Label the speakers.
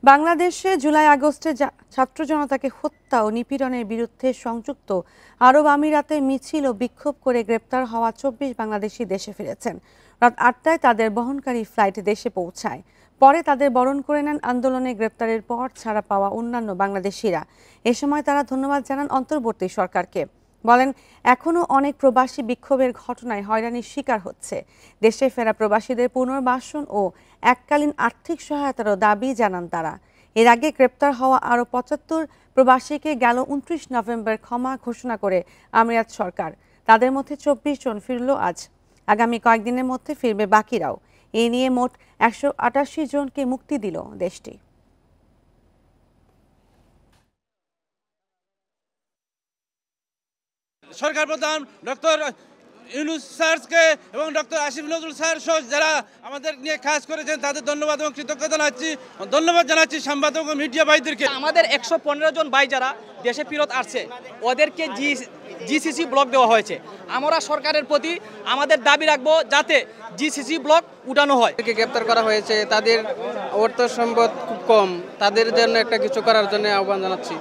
Speaker 1: বাংলাদেশে জুলাই আগস্টে ছাত্র জনতাকে হত্যা ও নিপীড়নের বিরুদ্ধে সংযুক্ত আরব আমিরাতে মিছিল ও বিক্ষোভ করে গ্রেপ্তার হওয়া ২৪ বাংলাদেশি দেশে ফিরেছেন। রাত ৮টায় তাদের বহনকারী ফ্লাইট দেশে পৌঁছায়। পরে তাদের বরণ করে নেন আন্দোলনে গ্রেপ্তারের পর ছাড়া পাওয়া অন্যান্য বাংলাদেশিরা। এ সময় তারা ধন্যবাদ জানান অন্তর্বর্তী সরকারকে। বলেন, এখনও অনেক প্রবাসী বিক্ষোভের ঘটনায় হয়রানির শিকার হচ্ছে। দেশে ফেরা প্রবাসীদের পুনর্বাসন ও এককালীন আর্থিক সহায়তারও দাবি জানান তারা। এর আগে গ্রেপ্তার হওয়া আরও ৭৫ প্রবাসীকে গেল ২৯ নভেম্বর ক্ষমা ঘোষণা করে আমিরাত সরকার। তাদের মধ্যে ২৪ জন ফিরল আজ। আগামী কয়েকদিনের মধ্যে ফিরবে বাকিরাও। এ নিয়ে মোট ১৮৮ জনকে মুক্তি দিল দেশটি।
Speaker 2: সরকার প্রধান ডক্টর ইউনূস স্যারকে এবং ডক্টর আসিফ নজরুল স্যার সহ যারা আমাদের নিয়ে কাজ করেছেন তাদের ধন্যবাদ এবং কৃতজ্ঞতা জানাচ্ছি সাংবাদিক ও মিডিয়া ভাইদেরকে।
Speaker 3: আমাদের ১১৫ জন ভাই যারা দেশে ফেরত আসছে ওদেরকে জিসিসি ব্লক দেওয়া হয়েছে। আমরা সরকারের প্রতি আমাদের দাবি রাখবো যাতে জিসিসি ব্লক উঠানো হয়।
Speaker 4: গ্রেপ্তার করা হয়েছে, তাদের অর্থ সম্পদ খুব কম, তাদের জন্য একটা কিছু করার জন্য আহ্বান জানাচ্ছি।